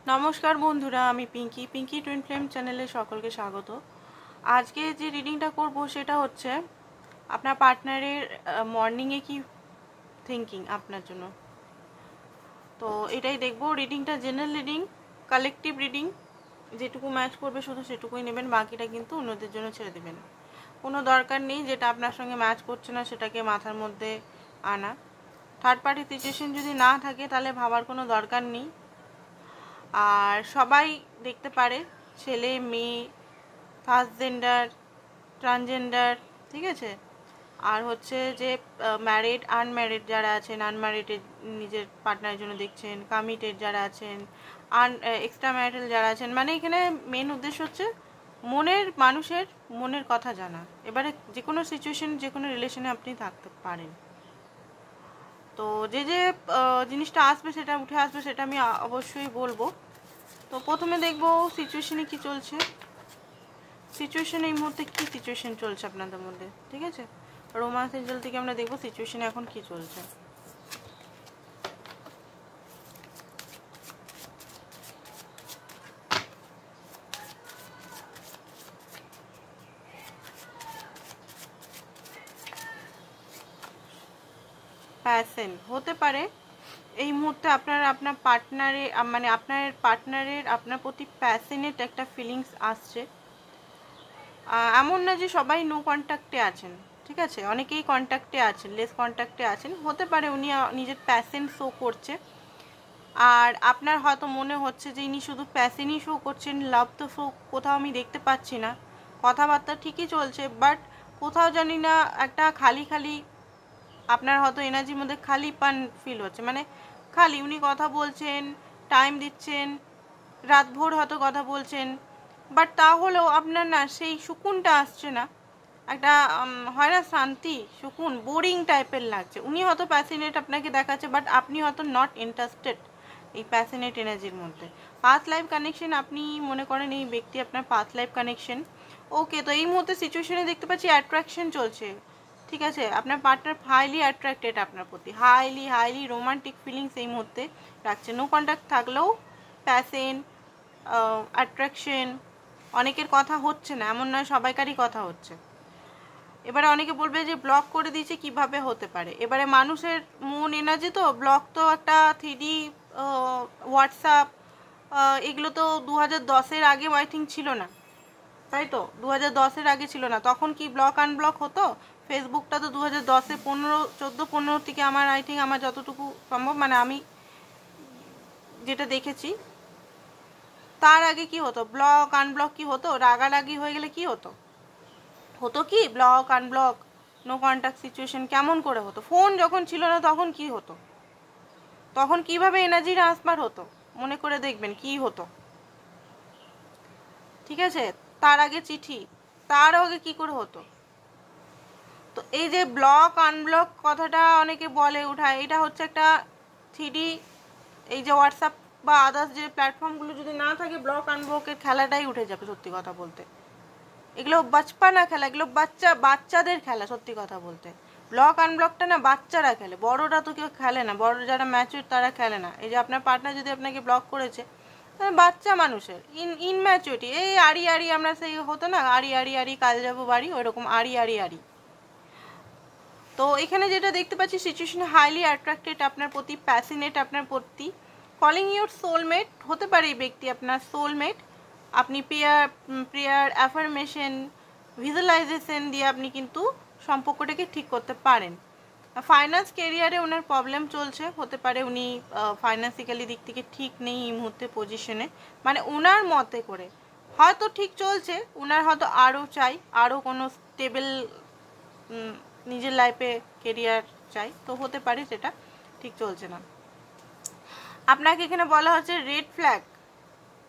নমস্কার বন্ধুরা, আমি পিঙ্কি টুইন ফ্লেম চ্যানেলে সকলকে স্বাগত। আজকে যে রিডিংটা করব সেটা হচ্ছে আপনার পার্টনারের মর্নিংয়ে কি থিঙ্কিং আপনার জন্য। তো এটাই দেখব। রিডিংটা জেনারেল রিডিং, কালেকটিভ রিডিং, যেটুকু ম্যাচ করবে শুধু সেটুকুই নেবেন, বাকিটা কিন্তু অন্যদের জন্য ছেড়ে দেবেন। কোনো দরকার নেই যেটা আপনার সঙ্গে ম্যাচ করছে না সেটাকে মাথার মধ্যে আনা। থার্ড পার্টি সিচুয়েশন যদি না থাকে তাহলে ভাবার কোনো দরকার নেই। আর সবাই দেখতে পারে, ছেলে মেয়ে, ফার্স্ট জেন্ডার, ট্রান্সজেন্ডার, ঠিক আছে। আর হচ্ছে যে ম্যারিড, আনম্যারিড যারা আছেন, আনম্যারিডের নিজের পার্টনারের জন্য দেখছেন, কমিটেড যারা আছেন, এক্সট্রা ম্যারিটাল যারা আছেন, মানে এখানে মেন উদ্দেশ্য হচ্ছে মানুষের মনের কথা জানা। এবারে যে কোনো সিচুয়েশন, যে কোনো রিলেশনে আপনি থাকতে পারেন। তো যে জিনিসটা আসবে, সেটা উঠে আসবে, সেটা আমি অবশ্যই বলবো। তো প্রথমে দেখবো সিচুয়েশনে কি চলছে, সিচুয়েশন এই মুহূর্তে কি সিচুয়েশন চলছে আপনাদের মধ্যে, ঠিক আছে। রোমান্স এঞ্জেল থেকে আমরা দেখবো সিচুয়েশনে এখন কি চলছে। প্যাশন হতে পারে এই মুহূর্তে আপনার পার্টনারের আপনার প্রতি প্যাশনেট একটা ফিলিংস আসছে। এমন না যে সবাই নো কন্ট্যাক্টে আছেন, ঠিক আছে, অনেকেই কন্ট্যাক্টে আছেন, লেস কন্ট্যাক্টে আছেন। হতে পারে উনি নিজের প্যাশন শো করছে, আর আপনার হয়তো মনে হচ্ছে যে ইনি শুধু প্যাশনই শো করছেন, লাভ তো শো কোথাও আমি দেখতে পাচ্ছি না। কথাবার্তা ঠিকই চলছে, বাট কোথাও জানি না একটা খালি খালি, আপনার হয়তো এনার্জির মধ্যে খালি পান ফিল হচ্ছে। মানে খালি উনি কথা বলছেন, টাইম দিচ্ছেন, রাতভর হয়তো কথা বলছেন, বাট তাহলেও আপনার না সেই সুকুনটা আসছে না। একটা হয় না শান্তি, সুকুন, বোরিং টাইপের লাগছে। উনি হয়তো প্যাশনেট আপনাকে দেখাচ্ছে, বাট আপনি হয়তো নট ইন্টারেস্টেড এই প্যাশনেট এনার্জির মধ্যে। পাস্ট লাইফ কানেকশন, আপনি মনে করেন এই ব্যক্তি আপনার পাস্ট লাইফ কানেকশন। ওকে, তো এই মুহূর্তে সিচুয়েশনে দেখতে পাচ্ছি অ্যাট্রাকশন চলছে, ঠিক আছে। আপনার পার্টনার হাইলি অ্যাট্রাক্টেড আপনার প্রতি, হাইলি রোমান্টিক ফিলিংস এই মুহূর্তে রাখছে। নো কন্ট্যাক্ট থাকলেও প্যাশন, অ্যাট্রাকশন, অনেকের কথা হচ্ছে না, এমন নয় সবাইকারই কথা হচ্ছে। এবারে অনেকে বলবে যে ব্লক করে দিয়েছে, কিভাবে হতে পারে। এবারে মানুষের মন এনার্জি, তো ব্লক তো একটা 3D হোয়াটসঅ্যাপ, এগুলো তো 2010-এর আগে আই থিঙ্ক ছিল না, তাই তো 2010-এর আগে ছিল না। তখন কি ব্লক আনব্লক হতো? ফেসবুকটা তো 2010-এ 14-15 থেকে আমার আই থিঙ্ক, আমার যতটুকু সম্ভব, মানে আমি যেটা দেখেছি, তার আগে কি হতো? ব্লক আনব্লক কি হতো? রাগারাগি হয়ে গেলে কি হতো? হতো কি block unblock, no contact situation কেমন করে হতো? ফোন যখন ছিল না তখন কি হতো? তখন কিভাবে এনার্জি ট্রান্সফার হতো? মনে করে দেখবেন কি হতো, ঠিক আছে। তার আগে চিঠি, তার আগে কি করে হতো? তো এই যে ব্লক আনব্লক কথাটা অনেকে বলে উঠায়, এটা হচ্ছে একটা 3D, এই যে হোয়াটসঅ্যাপ বা আদার্স যে প্ল্যাটফর্মগুলো যদি না থাকে, ব্লক আনব্লকের খেলাটাই উঠে যাবে। সত্যি কথা বলতে এগুলো বাচ্চানা খেলা, এগুলো বাচ্চাদের খেলা। সত্যি কথা বলতে ব্লক আনব্লকটা না বাচ্চারা খেলে, বড়রা তো কেউ খেলে না, বড় যারা ম্যাচিউর তারা খেলে না। এই যে আপনার পার্টনার যদি আপনাকে ব্লক করেছে, বাচ্চা মানুষের ইনম্যাচুরিটি, এই আড়ি আমরা সেই হতো না, আড়ি কাল যাবো বাড়ি, ওইরকম আড়ি। তো এখানে যেটা দেখতে পাচ্ছি, সিচুয়েশন হাইলি অ্যাট্রাক্টেড আপনার প্রতি, প্যাশনেট আপনার প্রতি, কলিং ইউর সোলমেট। হতে পারে এই ব্যক্তি আপনার সোলমেট। আপনি প্রেয়ার, অ্যাফার্মেশন, ভিজুয়ালাইজেশন দিয়ে আপনি কিন্তু সম্পর্কটাকে ঠিক করতে পারেন। ফাইন্যান্স কেরিয়ারে ওনার প্রবলেম চলছে, হতে পারে উনি ফাইন্যান্সিক্যালি দিক থেকে ঠিক নেই এই মুহূর্তে পজিশনে। মানে ওনার মতে করে হয়তো ঠিক চলছে, ওনার হয়তো আরও চাই, আরও কোনো স্টেবল নিজের লাইফে কেরিয়ার চাই, তো হতে পারে সেটা ঠিক চলছে না। আপনাকে এখানে বলা হচ্ছে রেড ফ্ল্যাগ,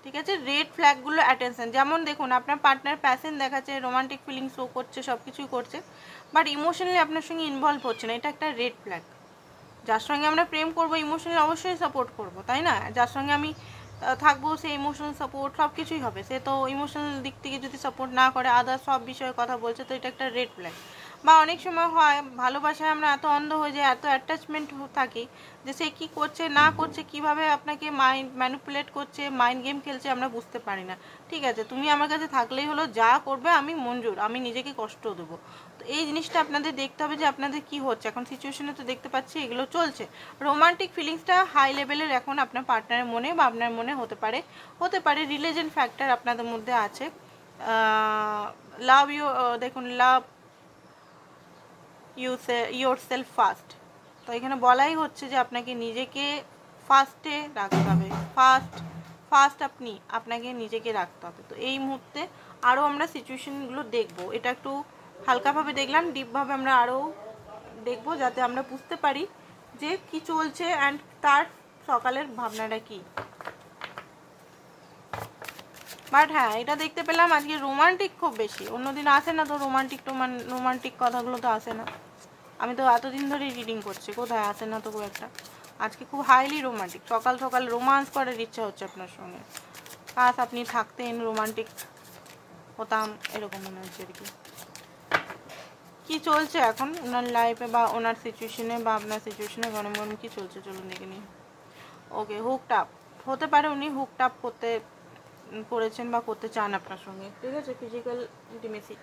ঠিক আছে। রেড ফ্ল্যাগগুলো অ্যাটেনশন, যেমন দেখুন আপনার পার্টনার প্যাশন দেখাচ্ছে, রোমান্টিক ফিলিং শো করছে, সব কিছুই করছে, বাট ইমোশনালি আপনার সঙ্গে ইনভলভ হচ্ছে না, এটা একটা রেড ফ্ল্যাগ। যার সঙ্গে আমরা প্রেম করবো, ইমোশনালি অবশ্যই সাপোর্ট করব, তাই না। যার সঙ্গে আমি থাকবো, সে ইমোশনাল সাপোর্ট সব কিছুই হবে। সে তো ইমোশনাল দিক থেকে যদি সাপোর্ট না করে, আদার সব বিষয়ে কথা বলছে, তো এটা একটা রেড ফ্ল্যাগ। বা অনেক সময় হয় ভালোবাসায় আমরা এত অন্ধ হয়ে যাই, এত অ্যাটাচমেন্ট থাকি যে সে কী করছে না করছে, কীভাবে আপনাকে মাইন্ড ম্যানিপুলেট করছে, মাইন্ড গেম খেলছে, আমরা বুঝতে পারি না। ঠিক আছে, তুমি আমার কাছে থাকলেই হলো, যা করবে আমি মঞ্জুর, আমি নিজেকে কষ্ট দেবো। তো এই জিনিসটা আপনাদের দেখতে হবে যে আপনাদের কি হচ্ছে এখন সিচুয়েশনে। তো দেখতে পাচ্ছি এগুলো চলছে। রোমান্টিক ফিলিংসটা হাই লেভেলের এখন আপনার পার্টনারের মনে বা আপনার মনে হতে পারে রিলিজন ফ্যাক্টর আপনাদের মধ্যে আছে। লাভ ইউ, দেখুন, লাভ ইউর সেলফ ফার্স্ট। তো এখানে বলাই হচ্ছে যে আপনাকে নিজেকে ফার্স্টে রাখতে হবে, ফার্স্ট আপনাকে নিজেকে রাখতে হবে। তো এই মুহূর্তে আরও আমরা সিচুয়েশনগুলো দেখবো, এটা একটু হালকাভাবে দেখলাম, ডিপভাবে আমরা আরও দেখবো যাতে আমরা বুঝতে পারি যে কি চলছে অ্যান্ড তার সকালের ভাবনাটা কি। বাট হ্যাঁ, এটা দেখতে পেলাম আজকে রোমান্টিক খুব বেশি, অন্যদিন আসে না তো রোমান্টিক কথাগুলো তো আসে না। আমি তো এতদিন ধরে রিডিং করছি, কোথায় আসে না তো খুব একটা। আজকে খুব হাইলি রোমান্টিক, সকাল সকাল রোমান্স করার ইচ্ছা হচ্ছে আপনার সঙ্গে, কাজ আপনি থাকতেন, রোমান্টিক হতাম, এরকম মনে হচ্ছে আর কি। কী চলছে এখন ওনার লাইফে বা ওনার সিচুয়েশনে বা আপনার সিচুয়েশনে গরম গরম কী চলছে চলুন দেখে নিই। ওকে, হুকড আপ হতে পারে, উনি হুকড আপ করেছেন বা করতে চান আপনার সঙ্গে, ঠিক আছে, ফিজিক্যাল ইন্টিমেসি।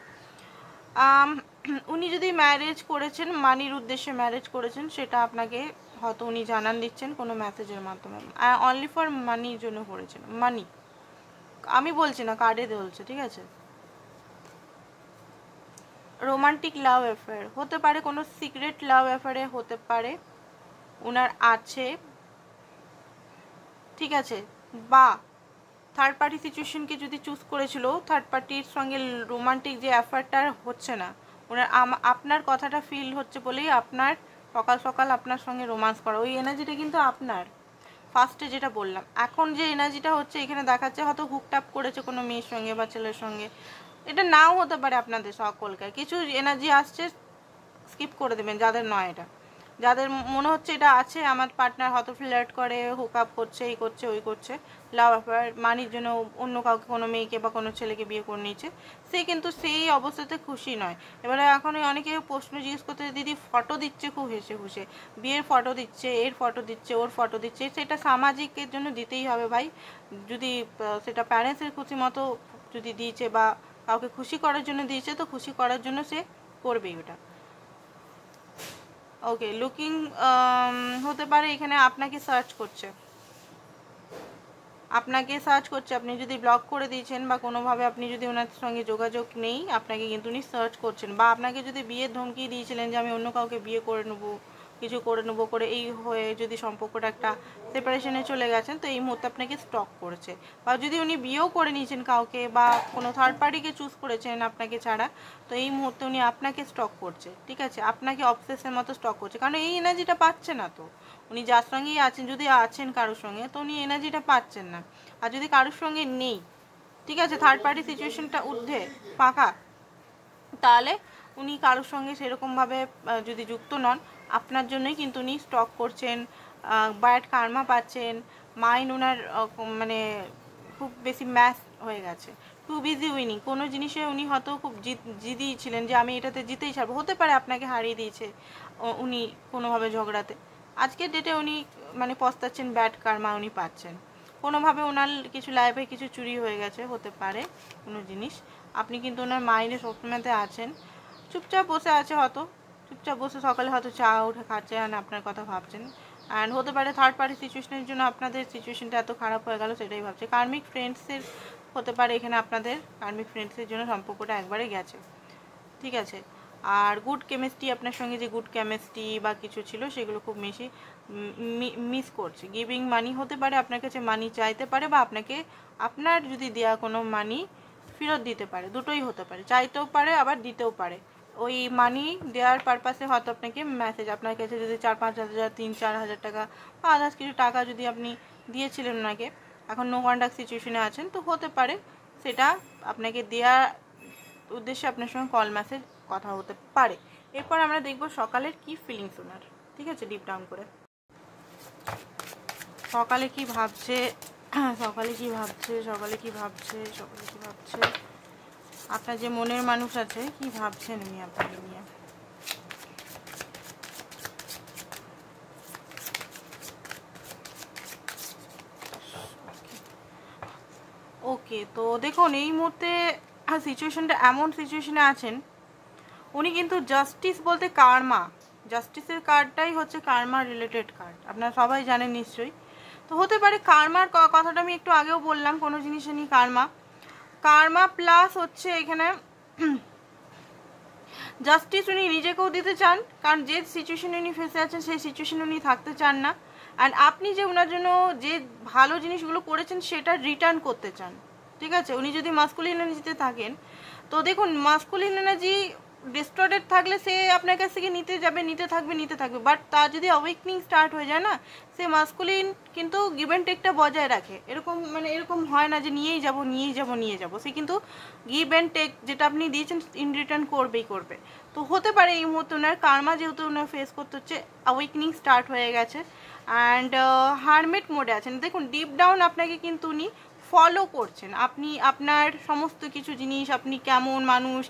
উনি যদি ম্যারেজ করেছেন, মানির উদ্দেশ্যে ম্যারেজ করেছেন, সেটা আপনাকে হয়তো উনি জানান দিচ্ছেন কোনো মেসেজের মাধ্যমে। অনলি ফর মানির জন্য করেছেন, মানি, আমি বলছি না, কার্ডে বলছে, ঠিক আছে। রোমান্টিক লাভ অ্যাফেয়ার হতে পারে, কোনো সিক্রেট লাভ অ্যাফেয়ারে হতে পারে ওনার আছে, ঠিক আছে। বা থার্ড পার্টি সিচুয়েশনকে যদি চুজ করেছিল, থার্ড পার্টির সঙ্গে রোমান্টিক যে অ্যাফেয়ারটা হচ্ছে না, ওনার আপনার কথাটা ফিল হচ্ছে বলেই আপনার সকাল সকাল আপনার সঙ্গে রোমান্স করা, ওই এনার্জিটা কিন্তু আপনার। ফার্স্টে যেটা বললাম, এখন যে এনার্জিটা হচ্ছে এখানে দেখাচ্ছে হয়তো হুকটাপ করেছে কোনো মেয়ের সঙ্গে বা ছেলের সঙ্গে, এটা নাও হতে পারে আপনাদের সকলকে। কিছু এনার্জি আসছে, স্কিপ করে দেবেন যাদের নয়, এটা যাদের মনে হচ্ছে এটা আছে, আমার পার্টনার হয়তো ফ্লার্ট করে, হুক আপ করছে, এই করছে ওই করছে, লাভ অ্যাফেয়ার, মানির জন্য অন্য কাউকে, কোনো মেয়েকে বা কোনো ছেলেকে বিয়ে করে নিয়েছে, সে কিন্তু সেই অবস্থাতে খুশি নয়। এবারে এখন অনেকে প্রশ্ন জিজ্ঞেস করতে, দিদি ফটো দিচ্ছে খুব হেসে খুশে, বিয়ের ফটো দিচ্ছে, এর ফটো দিচ্ছে, ওর ফটো দিচ্ছে, সেটা সামাজিকের জন্য দিতেই হবে ভাই। যদি সেটা প্যারেন্টসের খুশি মতো যদি দিয়েছে বা কাউকে খুশি করার জন্য দিয়েছে, তো খুশি করার জন্য সে করবেই ওটা। ওকে, লুকিং হতে পারে এখানে আপনাকে সার্চ করছে, আপনি যদি ব্লক করে দিয়েছেন বা কোনোভাবে আপনি যদি ওনার সঙ্গে যোগাযোগ নেই, আপনাকে কিন্তু উনি সার্চ করছেন। বা আপনাকে যদি বিয়ের ধমকি দিয়েছিলেন যে আমি অন্য কাউকে বিয়ে করে নেবো, কিছু করে নেবো করে, এই হয়ে যদি সম্পর্কটা একটা সেপারেশনে চলে গেছেন, তো এই মুহূর্তে আপনাকে স্টক করেছে। বা যদি উনি বিয়েও করে নিয়েছেন কাউকে বা কোনো থার্ড পার্টিকে চুজ করেছেন আপনাকে ছাড়া, তো এই মুহূর্তে উনি আপনাকে স্টক করছে, ঠিক আছে, আপনাকে অবসেসের মতো স্টক করছে, কারণ এই এনার্জিটা পাচ্ছে না। তো উনি যার সঙ্গেই আছেন, যদি আছেন কারোর সঙ্গে, তো উনি এনার্জিটা পাচ্ছেন না। আর যদি কারোর সঙ্গে নেই, ঠিক আছে, থার্ড পার্টি সিচুয়েশনটা ঊর্ধ্বে ফাঁকা, তাহলে উনি কারোর সঙ্গে সেরকমভাবে যদি যুক্ত নন, আপনার জন্যই কিন্তু উনি স্টক করছেন, ব্যাড কার্মা পাচ্ছেন, মাইন্ড ওনার মানে খুব বেশি ম্যাচ হয়ে গেছে, টু বিজি উইনিং। কোনো জিনিসে উনি হয়তো খুব জিদি ছিলেন যে আমি এটাতে জিতেই ছাড়বো, হতে পারে আপনাকে হারিয়ে দিয়েছে উনি কোনোভাবে ঝগড়াতে, আজকের ডেটে উনি মানে পস্তাচ্ছেন, ব্যাড কার্মা উনি পাচ্ছেন, কোনোভাবে ওনার কিছু লাইফে কিছু চুরি হয়ে গেছে, হতে পারে কোনো জিনিস। আপনি কিন্তু ওনার মাইন্ডে সবসময়তে আছেন, চুপচাপ বসে আছে, হয়তো চুপচাপ বসে সকালে হয়তো চা উঠে খাচ্ছে আর আপনার কথা ভাবছেন। অ্যান্ড হতে পারে থার্ড পার্টি সিচুয়েশনের জন্য আপনাদের সিচুয়েশনটা এত খারাপ হয়ে গেল, সেটাই ভাবছে। কার্মিক ফ্রেন্ডসের হতে পারে এখানে, আপনাদের কার্মিক ফ্রেন্ডসের জন্য সম্পর্কটা একবারে গেছে, ঠিক আছে। আর গুড কেমিস্ট্রি, আপনার সঙ্গে যে গুড কেমিস্ট্রি বা কিছু ছিল, সেগুলো খুব বেশি মিস করছে। গিভিং মানি হতে পারে, আপনার কাছে মানি চাইতে পারে বা আপনাকে আপনার যদি দেওয়া কোনো মানি ফেরত দিতে পারে, দুটোই হতে পারে, চাইতেও পারে আবার দিতেও পারে। ওই মানি দেওয়ার পারপাসে হয়তো আপনাকে মেসেজ, আপনার কাছে যদি 4-5 হাজার, 3-4 হাজার টাকা বা আদার্স কিছু টাকা যদি আপনি দিয়েছিলেন ওনাকে, এখন নো কন্ট্যাক্ট সিচুয়েশনে আছেন, তো হতে পারে সেটা আপনাকে দেওয়ার উদ্দেশ্যে আপনার সঙ্গে কল মেসেজ কথা হতে পারে। এরপর আমরা দেখব সকালের কি ফিলিংস ওনার, ঠিক আছে, ডিপ ডাউন করে সকালে কি ভাবছে, আপনার যে মনের মানুষ আছে কি ভাবছেন উনি আপনাকে নিয়ে। ওকে, তো দেখুন এই মুহূর্তে সিচুয়েশনটা এমন সিচুয়েশনে আছেন, উনি কিন্তু জাস্টিস বলতে কার্মা, জাস্টিসের কার্ডটাই হচ্ছে কার্মা রিলেটেড কার্ড, আপনারা সবাই জানেন নিশ্চয়ই। তো হতে পারে কার্মার কথাটা আমি একটু আগেও বললাম, কোনো জিনিসে নিয়ে কার্মা, কার্মা প্লাস হচ্ছে এখানে জাস্টিস উনি নিজেকেও দিতে চান, কারণ যে সিচুয়েশনে উনি ফেসে আছেন সেই সিচুয়েশনে উনি থাকতে চান না। অ্যান্ড আপনি যে ওনার জন্য যে ভালো জিনিসগুলো করেছেন সেটা রিটার্ন করতে চান, ঠিক আছে। উনি যদি মাস্কুলিন এনার্জিতে থাকেন, তো দেখুন মাস্কুলিন এনার্জি ডিস্টর্টেড থাকলে সে আপনার কাছ থেকে নিতে যাবে, নিতে থাকবে, বাট তার যদি অ্যাওয়েকনিং স্টার্ট হয়ে যায় না, সে মাস্কুলিন কিন্তু গিভ অ্যান্ড টেকটা বজায় রাখে। এরকম মানে এরকম হয় না যে নিয়েই যাব, সে কিন্তু গিভ অ্যান্ড টেক যেটা আপনি দিয়েছেন ইন রিটার্ন করবে। তো হতে পারে এই মুহূর্তে ওনার কার্মা যেহেতু ওনার ফেস করতে হচ্ছে, অ্যাওয়েকনিং স্টার্ট হয়ে গেছে অ্যান্ড হারমিট মোডে আছেন। দেখুন ডিপ ডাউন আপনাকে কিন্তু উনি ফলো করছেন, আপনি আপনার সমস্ত কিছু জিনিস, আপনি কেমন মানুষ,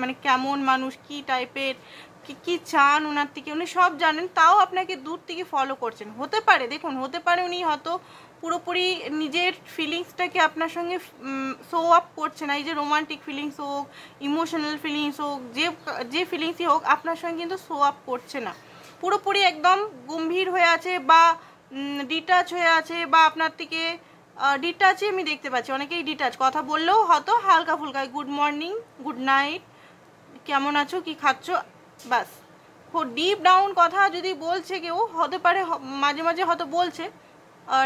মানে কেমন মানুষ, কি টাইপের, কি চান ওনার থেকে উনি সব জানেন, তাও আপনাকে দূর থেকে ফলো করছেন। হতে পারে দেখুন, হতে পারে উনি হয়তো পুরোপুরি নিজের ফিলিংসটাকে আপনার সঙ্গে শো আপ করছে না, এই যে রোমান্টিক ফিলিংস হোক, ইমোশনাল ফিলিংস হোক, যে ফিলিংসই হোক, আপনার সঙ্গে কিন্তু শো আপ করছে না, পুরোপুরি একদম গম্ভীর হয়ে আছে বা ডিটাচ হয়ে আছে, বা আপনার থেকে ডিটাচই আমি দেখতে পাচ্ছি। অনেকেই ডিটাচ, কথা বললেও হয়তো হালকা ফুলকা গুড মর্নিং, গুড নাইট, কেমন আছো, কি খাচ্ছ, বাস। ডিপ ডাউন কথা যদি বলছে কেউ, হতে পারে মাঝে মাঝে হয়তো বলছে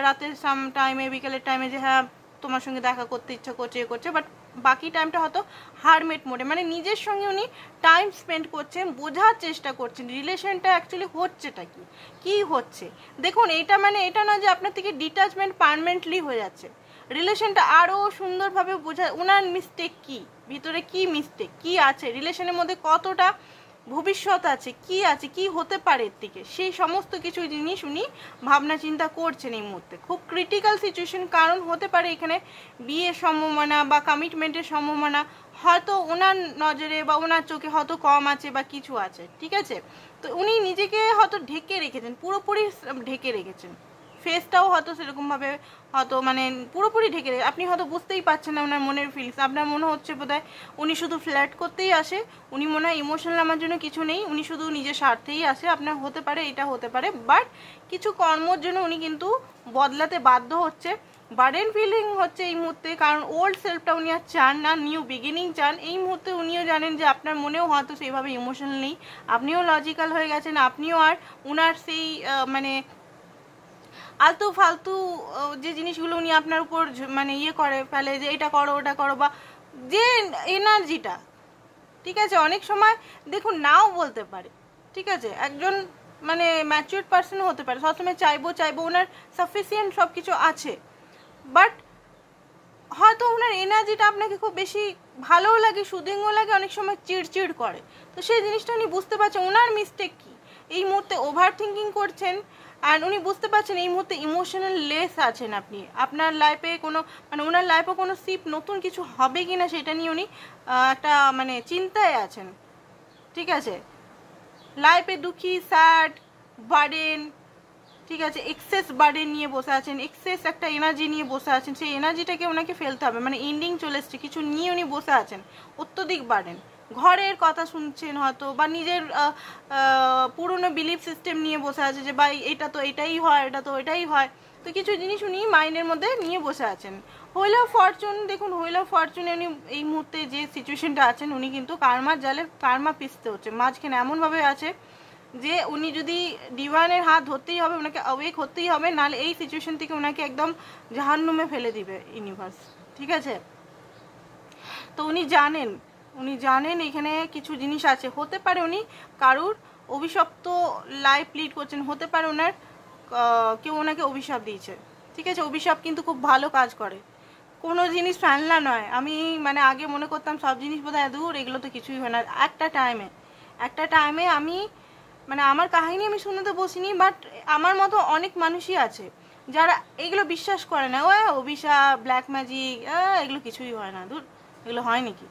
রাতের সাম টাইমে, বিকেলের টাইমে, যে হ্যাঁ তোমার সঙ্গে দেখা করতে ইচ্ছা করছে, বাট বাকি টাইমটা হয়তো হারমেট মোডে, মানে নিজের সঙ্গে উনি টাইম স্পেন্ড করছেন, বোঝার চেষ্টা করছেন রিলেশনটা অ্যাকচুয়ালি হচ্ছেটা কি হচ্ছে। দেখুন এটা মানে এটা না যে আপনার থেকে ডিটাচমেন্ট পার্মানেন্টলি হয়ে যাচ্ছে, রিলেশনটা আরও সুন্দরভাবে বোঝা, ওনার মিস্টেক কি, ভিতরে কি মিস্টেক কি আছে, রিলেশনের মধ্যে কতটা ভবিষ্যৎ আছে, কি হতে পারে এর থেকে, সেই সমস্ত কিছু জিনিস উনি ভাবনা চিন্তা করছেন এই মুহূর্তে। খুব ক্রিটিক্যাল সিচুয়েশন, কারণ হতে পারে এখানে বিয়ের সম্ভাবনা বা কমিটমেন্টের সম্ভাবনা হয়তো ওনার নজরে বা ওনার চোখে হয়তো কম আছে বা কিছু আছে, ঠিক আছে। তো উনি নিজেকে হয়তো ঢেকে রেখেছেন, পুরোপুরি ঢেকে রেখেছেন, ফেসটাও হয়তো সেরকমভাবে হয়তো মানে পুরোপুরি ঢেকে রেখে, আপনি হয়তো বুঝতেই পারছেন না ওনার মনের ফিলিংস। আপনার মনে হচ্ছে বোধহয় উনি শুধু ফ্ল্যাট করতেই আসে, উনি মনে হয় ইমোশনাল আমার জন্য কিছু নেই, উনি শুধু নিজের স্বার্থেই আসে। আপনার হতে পারে এটা হতে পারে, বাট কিছু কর্মর জন্য উনি কিন্তু বদলাতে বাধ্য হচ্ছে, বার্ডেন ফিলিং হচ্ছে এই মুহূর্তে, কারণ ওল্ড সেলফটা উনি আর চান না, নিউ বিগিনিং চান। এই মুহূর্তে উনিও জানেন যে আপনার মনেও হয়তো সেইভাবে ইমোশনাল নেই, আপনিও লজিক্যাল হয়ে গেছেন, আপনিও আর উনার সেই মানে আলতু ফালতু যে জিনিসগুলো উনি আপনার উপর মানে ইয়ে করে ফেলে, যে এটা করো ওটা করো, বা যে এনার্জিটা, ঠিক আছে, অনেক সময় দেখুন নাও বলতে পারে, ঠিক আছে, একজন মানে ম্যাচিউরড পার্সনও হতে পারে, সবসময় চাইবো ওনার সাফিসিয়েন্ট সব কিছু আছে, বাট হয়তো ওনার এনার্জিটা আপনাকে খুব বেশি ভালোও লাগে, সুদিংও লাগে, অনেক সময় চিড়চিড় করে। তো সেই জিনিসটা উনি বুঝতে পারছেন ওনার মিস্টেক কি, এই মুহূর্তে ওভার থিঙ্কিং করছেন, আর উনি বুঝতে পারছেন এই মুহূর্তে ইমোশনাল লেস আছেন আপনি, আপনার লাইফে কোনো মানে ওনার লাইফে কোনো নতুন কিছু হবে কি না সেটা নিয়ে উনি একটা মানে চিন্তায় আছেন, ঠিক আছে। লাইফে দুঃখী, স্যাড, বার্ডেন, ঠিক আছে, এক্সেস বার্ডেন নিয়ে বসে আছেন, এক্সেস একটা এনার্জি নিয়ে বসে আছেন, সেই এনার্জিটাকে ওনাকে ফেলতে হবে, মানে এন্ডিং চলে এসছে, কিছু নিয়ে উনি বসে আছেন, অত্যধিক বার্ডেন, ঘরের কথা শুনছেন হয়তো, বা নিজের পুরনো বিলিফ সিস্টেম নিয়ে বসে আছে, যে ভাই এটা তো এটাই হয়, এটা তো এটাই হয়, তো কিছু জিনিস উনি মাইন্ডের মধ্যে নিয়ে বসে আছেন। হুইল অফ ফরচুন, দেখুন হুইল অফ ফরচুনে উনি এই মুহূর্তে যে সিচুয়েশনটা আছেন, উনি কিন্তু কার্মার জালে কার্মা পিছতে হচ্ছে, মাঝখানে এমনভাবে আছে যে উনি যদি ডিভাইনের হাত ধরতেই হবে, ওনাকে অ্যাওয়েক হতেই হবে, নাহলে এই সিচুয়েশন থেকে ওনাকে একদম জাহান্নামে ফেলে দিবে ইউনিভার্স, ঠিক আছে। তো উনি জানেন এখানে কিছু জিনিস আছে, হতে পারে উনি কারুর অভিশপ্ত লাইফ লিড করছেন, হতে পারে ওনার কেউ ওনাকে অভিশাপ দিয়েছে, ঠিক আছে। অভিশাপ কিন্তু খুব ভালো কাজ করে, কোনো জিনিস ফেলনা নয়। আমি মানে আগে মনে করতাম সব জিনিস বোধহয় দূর, এগুলো তো কিছুই হয় না। একটা টাইমে আমি মানে আমার কাহিনী আমি শুনতে বসিনি, বাট আমার মতো অনেক মানুষই আছে যারা এগুলো বিশ্বাস করে না, অভিশাপ, ব্ল্যাক ম্যাজিক, এগুলো কিছুই হয় না, দূর, এগুলো হয় নাকি,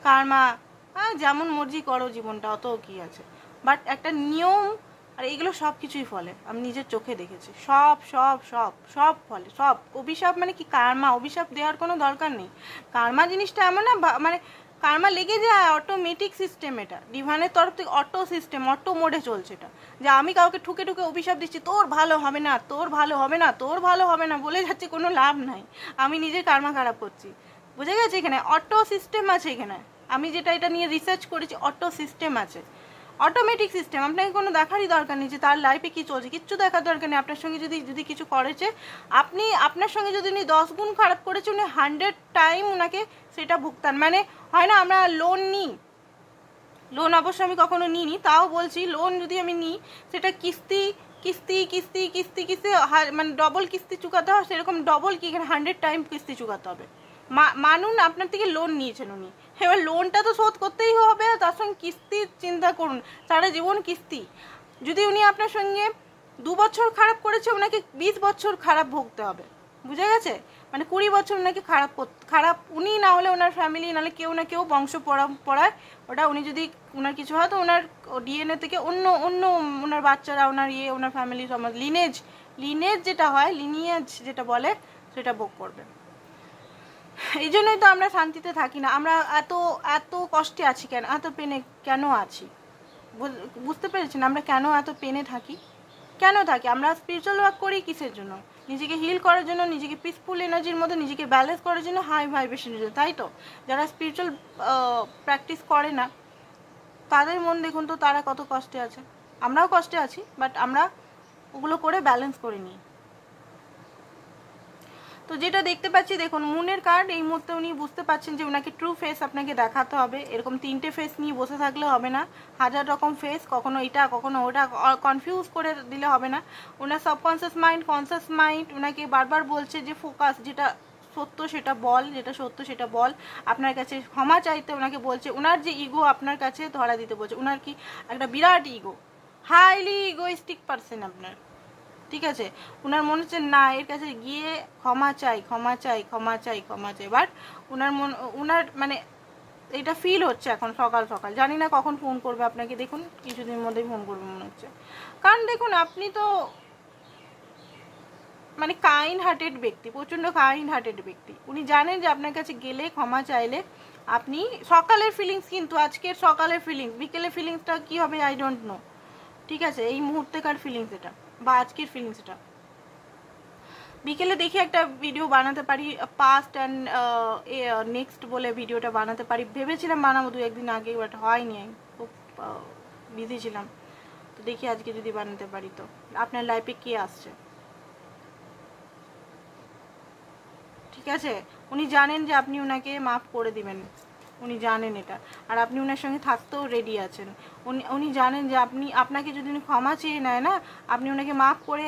কার্মা, যেমন মর্জি করো জীবনটা, অত কি আছে। বাট একটা নিয়ম আর এগুলো সব কিছুই ফলে, আমি নিজের চোখে দেখেছি, সব সব সব সব ফলে, সব। অভিশাপ মানে কি কার্মা, অভিশাপ দেওয়ার কোনো দরকার নেই। কার্মা জিনিসটা এমন না, মানে কার্মা লেগে যায়, অটোমেটিক সিস্টেম, এটা ডিভাইনের তরফ থেকে অটো সিস্টেম, অটো মোডে চলছে এটা। যে আমি কাউকে ঠুকে ঠুকে অভিশাপ দিচ্ছি, তোর ভালো হবে না, তোর ভালো হবে না, তোর ভালো হবে না বলে যাচ্ছে, কোনো লাভ নাই, আমি নিজের কার্মা খারাপ করছি। বুঝে গেছে? এখানে অটো সিস্টেম আছে, এখানে আমি যেটা এটা নিয়ে রিসার্চ করেছি, অটো সিস্টেম আছে, অটোমেটিক সিস্টেম। আপনাকে কোনো দেখারই দরকার নেই যে তার লাইফে কী চলছে, কিচ্ছু দেখার দরকার নেই। আপনার সঙ্গে যদি কিছু করেছে, আপনি আপনার সঙ্গে যদি উনি 10 গুণ খারাপ করেছে, উনি 100 টাইম ওনাকে সেটা ভুগতান। মানে হয় না, আমরা লোন নিই, লোন অবশ্য আমি কখনো নিইনি, তাও বলছি, লোন যদি আমি নিই, সেটা কিস্তি কিস্তি কিস্তি কিস্তি কিস্তি মানে ডবল কিস্তি চুকাতে হয়, সেরকম ডবল কি এখানে 100 টাইম কিস্তি চুকাতে হবে। মানুন আপনার থেকে লোন নিয়েছেন উনি, এবার লোনটা তো শোধ করতেই হবে, তার সঙ্গে কিস্তির চিন্তা করুন, সারা জীবন কিস্তি। যদি উনি আপনার সঙ্গে 2 বছর খারাপ করেছে, ওনাকে 20 বছর খারাপ ভুগতে হবে। বুঝে গেছে? মানে 20 বছর ওনাকে খারাপ উনি না হলে ওনার ফ্যামিলি, নাহলে কেউ না কেউ বংশ পড়ায় ওটা। উনি যদি ওনার কিছু হয়, তো ওনার ডিএনএ থেকে অন্য ওনার বাচ্চারা, ওনার ওনার ফ্যামিলি সমাজ লিনেজ যেটা হয়, লিনিয়েজ যেটা বলে, সেটা ভোগ করবে। এই জন্যই তো আমরা শান্তিতে থাকি না, আমরা এত এত কষ্টে আছি, কেন এত পেনে কেন আছি, বুঝতে পেরেছেন? আমরা কেন এত পেনে থাকি, কেন থাকি? আমরা স্পিরিচুয়াল ওয়ার্ক করি কিসের জন্য? নিজেকে হিল করার জন্য, নিজেকে পিসফুল এনার্জির মধ্যে নিজেকে ব্যালেন্স করার জন্য, হাই ভাইব্রেশনের জন্য, তাই তো? যারা স্পিরিচুয়াল প্র্যাকটিস করে না, তাদের মন দেখুন তো, তারা কত কষ্টে আছে। আমরাও কষ্টে আছি, বাট আমরা ওগুলো করে ব্যালেন্স করে নিই। তো যেটা দেখতে পাচ্ছি, দেখুন মুনের কার্ড, এই মুহূর্তে উনি বুঝতে পারছেন যে ওনাকে ট্রু ফেস আপনাকে দেখাতে হবে। এরকম 3টে ফেস নিয়ে বসে থাকলে হবে না, 1000 রকম ফেস, কখনো এটা কখনো ওটা, কনফিউজ করে দিলে হবে না। ওনার সাবকনসিয়াস মাইন্ড, কনসিয়াস মাইন্ড ওনাকে বারবার বলছে যে ফোকাস, যেটা সত্য সেটা বল, যেটা সত্য সেটা বল। আপনার কাছে ক্ষমা চাইতে ওনাকে বলছে। ওনার যে ইগো আপনার কাছে ধরা দিতে বলছে, ওনার কি একটা বিরাট ইগো, হাইলি ইগোইস্টিক পারসন আপনার, ঠিক আছে? ওনার মনে হচ্ছে না, এর কাছে গিয়ে ক্ষমা চাই ক্ষমা চাই ক্ষমা চাই ক্ষমা চাই, বাট ওনার মানে এটা ফিল হচ্ছে এখন সকাল সকাল। জানি না কখন ফোন করবে আপনাকে, দেখুন কিছুদিনের মধ্যেই ফোন করবে মনে হচ্ছে। কারণ দেখুন, আপনি তো মানে কাইন্ড হার্টেড ব্যক্তি, প্রচণ্ড কাইন্ড হার্টেড ব্যক্তি। উনি জানেন যে আপনার কাছে গেলে, ক্ষমা চাইলে, আপনি সকালের ফিলিংস, কিন্তু আজকের সকালের ফিলিংস, বিকেলের ফিলিংসটা কী হবে আই ডোন্ট নো, ঠিক আছে? এই মুহূর্তেকার ফিলিংস এটা, বা আজকের ফিলিংস এটা। বিকেলে দেখি একটা ভিডিও বানাতে পারি, পাস্ট অ্যান্ড নেক্সট বলে ভিডিওটা বানাতে পারি, ভেবেছিলাম বানাবো 2-1 দিন আগে, বাট হয়নি, খুব বিজি ছিলাম। তো দেখি আজকে যদি বানাতে পারি। তো আপনার লাইফে কে আসছে, ঠিক আছে? উনি জানেন যে আপনি ওনাকে মাফ করে দিবেন, উনি জানেন এটা, আর আপনি ওনার সঙ্গে থাকতেও রেডি আছেন। উনি জানেন যে আপনাকে যদি উনি ক্ষমা চেয়ে নেয় না, আপনি ওনাকে মাফ করে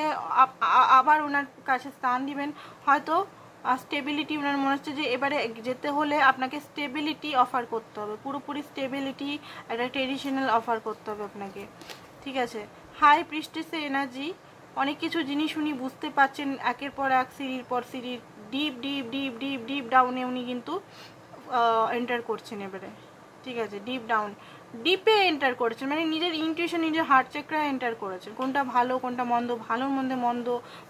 আবার ওনার কাছে স্থান দিবেন। হয়তো স্টেবিলিটি, ওনার মনে হচ্ছে যে এবারে যেতে হলে আপনাকে স্টেবিলিটি অফার করতে হবে, পুরোপুরি স্টেবিলিটি, একটা ট্রেডিশনাল অফার করতে হবে আপনাকে, ঠিক আছে? হাই প্রিস্টেসের এনার্জি, অনেক কিছু জিনিস উনি বুঝতে পারছেন, একের পর এক, সিঁড়ির পর সিঁড়ি, deep deep deep deep deep ডাউনে উনি কিন্তু এন্টার করছেন এবারে, ঠিক আছে? ডিপ ডাউন, ডিপে এন্টার করেছেন, মানে নিজের ইনটিউশন, নিজের হার্ট চাকরা এন্টার করেছেন, কোনটা ভালো কোনটা মন্দ, ভালোর মধ্যে মন্দ,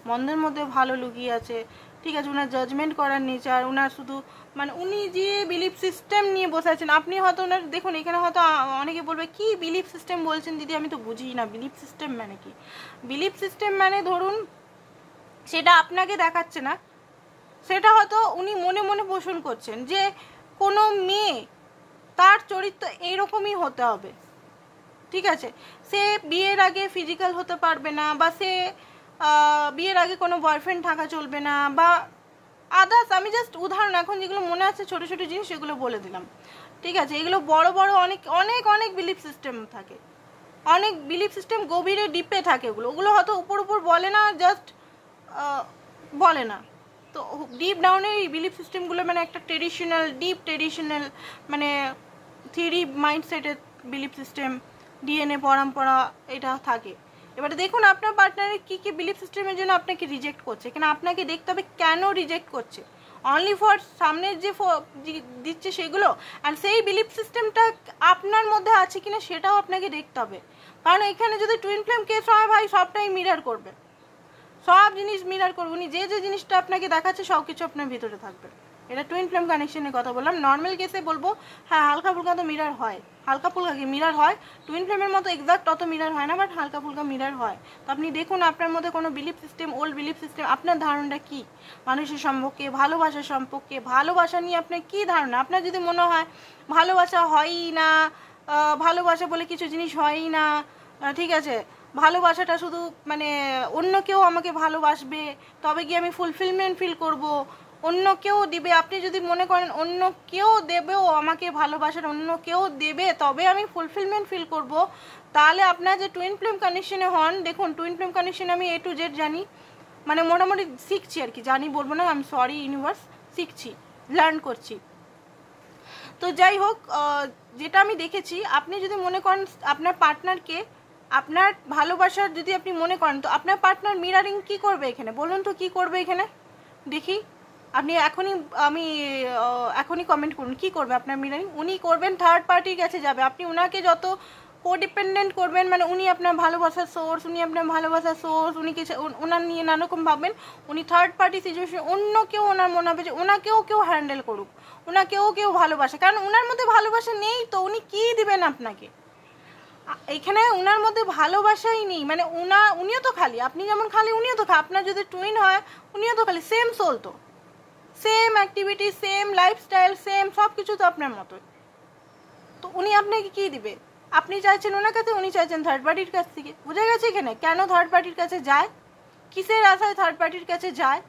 মন্দের মধ্যে ভালো লুকিয়ে আছে, ঠিক আছে? ওনার জাজমেন্ট করার নেচার, ওনার শুধু মানে উনি যে বিলিফ সিস্টেম নিয়ে বসে আছেন, আপনি হয়তো ওনার দেখুন, এখানে হয়তো অনেকে বলবে কি বিলিফ সিস্টেম বলছেন দিদি, আমি তো বুঝি না বিলিফ সিস্টেম মানে কি। বিলিফ সিস্টেম মানে ধরুন, সেটা আপনাকে দেখাচ্ছে না, সেটা হয়তো উনি মনে মনে পোষণ করছেন যে কোনো মেয়ে, তার চরিত্র এইরকমই হতে হবে, ঠিক আছে? সে বিয়ের আগে ফিজিক্যাল হতে পারবে না, বা সে বিয়ের আগে কোনো বয়ফ্রেন্ড থাকা চলবে না, বা আদার্স, আমি জাস্ট উদাহরণ এখন যেগুলো মনে আছে ছোটো ছোটো জিনিস সেগুলো বলে দিলাম, ঠিক আছে? এগুলো বড় বড় অনেক অনেক অনেক বিলিফ সিস্টেম থাকে, অনেক বিলিফ সিস্টেম গভীরে ডিপে থাকে, ওগুলো হয়তো উপর উপর বলে না, জাস্ট বলে না। তো ডিপ ডাউনের এই বিলিফ সিস্টেমগুলো মানে একটা ট্রেডিশনাল, ডিপ ট্রেডিশনাল, মানে থিওরি মাইন্ডসেটের বিলিফ সিস্টেম, ডিএনএ পরম্পরা এটা থাকে। এবারে দেখুন আপনার পার্টনারের কী কী বিলিফ সিস্টেমের জন্য আপনাকে রিজেক্ট করছে, কেন আপনাকে দেখতে হবে কেন রিজেক্ট করছে, অনলি ফর সামনের যে দিচ্ছে সেগুলো, আর সেই বিলিফ সিস্টেমটা আপনার মধ্যে আছে কিনা সেটাও আপনাকে দেখতে হবে। কারণ এখানে যদি টুইন ফ্লেম কেস হয় ভাই, সবটাই মিরার করবে, সব জিনিস মিরার করবে। উনি যে যে জিনিসটা আপনাকে দেখাচ্ছে সব কিছু আপনার ভিতরে থাকবে। এটা টুইন ফ্লেম কানেকশনের কথা বললাম। নর্মাল কেসে বলবো হ্যাঁ হালকা ফুলকা তো মিরার হয়, হালকা ফুলকা কি মিরার হয়, টুইন ফ্লেমের মতো এক্সাক্ট অত মিরার হয় না, বাট হালকা ফুলকা মিরার হয়। তো আপনি দেখুন আপনার মধ্যে কোনো belief system, old belief system, আপনার ধারণাটা কী মানুষের সম্পর্কে, ভালোবাসার সম্পর্কে, ভালোবাসা নিয়ে আপনার কী ধারণা। আপনার যদি মনে হয় ভালোবাসা হয়ই না, ভালোবাসা বলে কিছু জিনিস হয়ই না, ঠিক আছে, ভালোবাসাটা শুধু মানে অন্য কেউ আমাকে ভালোবাসবে তবে গিয়ে আমি ফুলফিলমেন্ট ফিল করব, অন্য কেউ দিবে, আপনি যদি মনে করেন অন্য কেউ দেবেও আমাকে ভালোবাসার, অন্য কেউ দেবে তবে আমি ফুলফিলমেন্ট ফিল করব, তাহলে আপনার যে টুইন ফ্লেম কানেকশনে হন, দেখুন টুইন ফ্লেম কানেকশনে আমি A to Z জানি, মানে মোটামুটি শিখছি আর কি, জানি বলবো না, আমি সরি ইউনিভার্স, শিখছি, লার্ন করছি। তো যাই হোক, যেটা আমি দেখেছি, আপনি যদি মনে করেন আপনার পার্টনারকে আপনার ভালোবাসার যদি আপনি মনে করেন, তো আপনার পার্টনার মিরারিং কি করবে এখানে, বলুন তো কি করবে এখানে দেখি, আপনি এখনই কমেন্ট করুন কি করবে আপনার মিরারিং। উনি করবেন থার্ড পার্টির কাছে যাবে, আপনি ওনাকে যত কোডিপেন্ডেন্ট করবেন, মানে উনি আপনার ভালোবাসার সোর্স, উনি কিছু ওনার নিয়ে নানারকম ভাববেন, উনি থার্ড পার্টি সিচুয়েশন, অন্য কেউ ওনার মনে হবে যে ওনাকেও কেউ হ্যান্ডেল করুক, ওনাকেও কেউ ভালোবাসে, কারণ ওনার মধ্যে ভালোবাসা নেই তো উনি কী দিবেন আপনাকে। এখানে ওনার মধ্যে ভালোবাসাই নেই, মানে উনিও তো খালি, আপনি যেমন খালি উনিও তো খালি, আপনার যদি টুইন হয় উনিও তো খালি, সেম সোল তো, same activity, same lifestyle, same সব কিছু তো আপনার মতো, তো উনি আপনাকে কী দিবে। আপনি চাইছেন ওনার কাছে, উনি চাইছেন থার্ড পার্টির কাছ থেকে। বুঝে গেছে এখানে কেন থার্ড পার্টির কাছে যায়, কিসের আশায় থার্ড পার্টির কাছে যায়।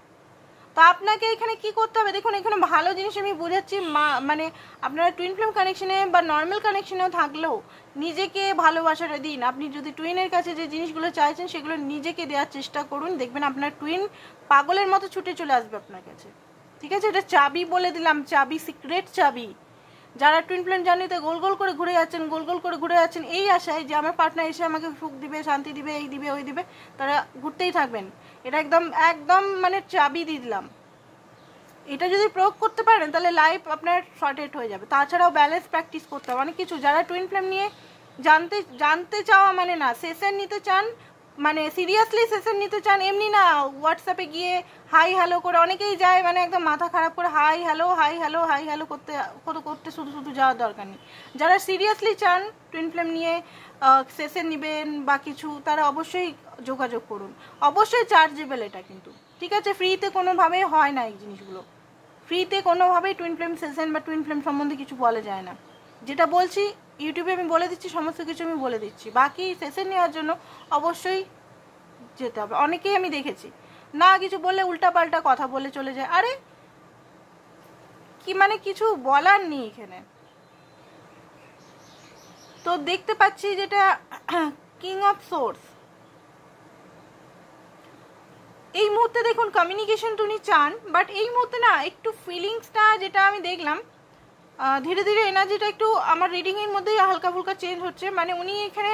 তো আপনাকে এখানে কি করতে হবে, দেখুন এখানে ভালো জিনিস আমি বোঝাচ্ছি, মানে আপনারা টুইন ফ্লেম কানেকশনে বা নর্মাল কানেকশনেও থাকলেও নিজেকে ভালোবাসাটা দিন। আপনি যদি টুইনের কাছে যে জিনিসগুলো চাইছেন সেগুলো নিজেকে দেওয়ার চেষ্টা করুন, দেখবেন আপনার টুইন পাগলের মতো ছুটে চলে আসবে আপনার কাছে। ঠিক আছে, এটা চাবি বলে দিলাম, চাবি, সিক্রেট চাবি। যারা টুইন ফ্লেম জার্নিতে গোল গোল করে ঘুরে যাচ্ছেন এই আশায় যে আমার পার্টনার এসে আমাকে সুখ দিবে, শান্তি দিবে, এই দিবে ওই দিবে, তারা ঘুরতেই থাকবেন। এটা একদম মানে চাবি দিয়ে দিলাম। এটা যদি প্রয়োগ করতে পারেন তাহলে লাইফ আপনার শর্টেড হয়ে যাবে। তাছাড়াও ব্যালেন্স প্র্যাকটিস করতে হবে অনেক কিছু। যারা টুইন ফ্লেম নিয়ে জানতে চাওয়া মানে না, সেশন নিতে চান, মানে সিরিয়াসলি সেশন নিতে চান, এমনি না হোয়াটসঅ্যাপে গিয়ে হাই হ্যালো করে, অনেকেই যায় মানে একদম মাথা খারাপ করে হাই হ্যালো করতে শুধু যাওয়ার দরকার নেই। যারা সিরিয়াসলি চান টুইন ফ্লেম নিয়ে সেশন নেবেন বা কিছু, তারা অবশ্যই যোগাযোগ করুন, অবশ্যই চার্জেবল এটা কিন্তু, ঠিক আছে। ফ্রিতে কোনোভাবেই হয় না এই জিনিসগুলো, ফ্রিতে কোনোভাবেই টুইন ফ্লেম সেশন বা টুইন ফ্লেম সম্বন্ধে কিছু বলা যায় না। যেটা বলছি ইউটিউবে আমি বলে দিচ্ছি, সমস্ত কিছু আমি বলে দিচ্ছি, বাকি সেশন নেওয়ার জন্য অবশ্যই যেতে হবে। অনেকেই আমি দেখেছি না কিছু বললে উল্টাপাল্টা কথা বলে চলে যায়, আরে কি মানে কিছু বলার নেই এখানে। তো দেখতে পাচ্ছি যেটা কিং অফ সোর্স, এই মুহূর্তে দেখুন কমিউনিকেশন উনি চান, বাট এই মুহূর্তে না একটু ফিলিংসটা যেটা আমি দেখলাম ধীরে ধীরে এনার্জিটা একটু আমার রিডিংয়ের মধ্যেই হালকা ফুলকা চেঞ্জ হচ্ছে, মানে উনি এখানে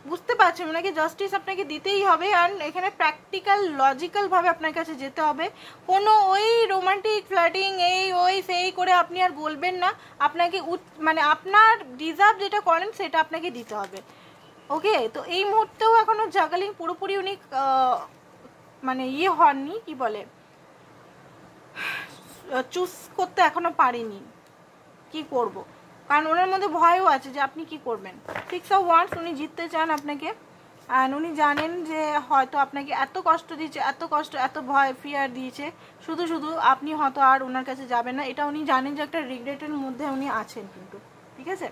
বুঝতে পারছেন ওনাকে জাস্টিস আপনাকে দিতেই হবে, অ্যান্ড এখানে প্র্যাকটিক্যাল লজিক্যালভাবে আপনার কাছে যেতে হবে। কোনো ওই রোমান্টিক ফ্লার্টিং সেই করে আপনি আর বলবেন না, আপনাকে মানে আপনার ডিজার্ভ যেটা করেন সেটা আপনাকে দিতে হবে। ওকে, তো এই মুহূর্তেও এখনও জাগালিং পুরোপুরি উনি মানে হননি, কি বলে, চুজ করতে এখনো পারিনি কি করব, কারণ ওনার মধ্যে ভয়ও আছে যে আপনি কি করবেন। 6 of Wands, উনি জিততে চান আপনাকে, অ্যান্ড উনি জানেন যে হয়তো আপনাকে এত কষ্ট দিয়েছে, এত ভয় ফিয়ার দিয়েছে, শুধু আপনি হয়তো আর ওনার কাছে যাবেন না, এটা উনি জানেন যে একটা রিগ্রেটের মধ্যে উনি আছেন কিন্তু, ঠিক আছে।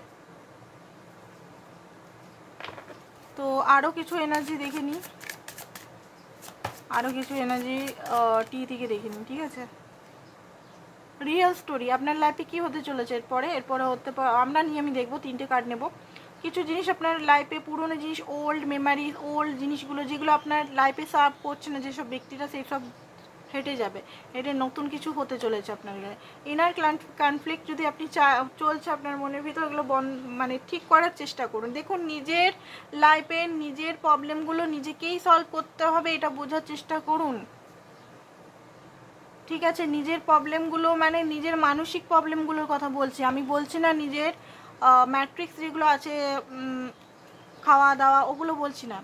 তো আরও কিছু এনার্জি দেখে নিই, টি থেকে দেখে নিই, ঠিক আছে। রিয়েল স্টোরি, আপনার লাইফে কি হতে চলেছে এরপরে আমরা নিয়ে আমি দেখবো, 3টে কার্ড নেব। কিছু জিনিস আপনার লাইফে, পুরনো জিনিস, ওল্ড মেমারিজ, ওল্ড জিনিসগুলো যেগুলো আপনার লাইফে সার্ভ করছে না যেসব ব্যক্তিরা, সেই সব হেঁটে যাবে, এটা নতুন কিছু হতে চলেছে আপনার। ইনার কনফ্লিক্ট যদি আপনি চলছে আপনার মনের ভিতর, এগুলো মানে ঠিক করার চেষ্টা করুন। দেখুন নিজের লাইফের নিজের প্রবলেমগুলো নিজেকেই সলভ করতে হবে, এটা বোঝার চেষ্টা করুন, ঠিক আছে। নিজের প্রবলেমগুলো মানে নিজের মানসিক প্রবলেমগুলোর কথা বলছি আমি, বলছি না নিজের ম্যাট্রিক্স যেগুলো আছে খাওয়া দাওয়া ওগুলো বলছি না,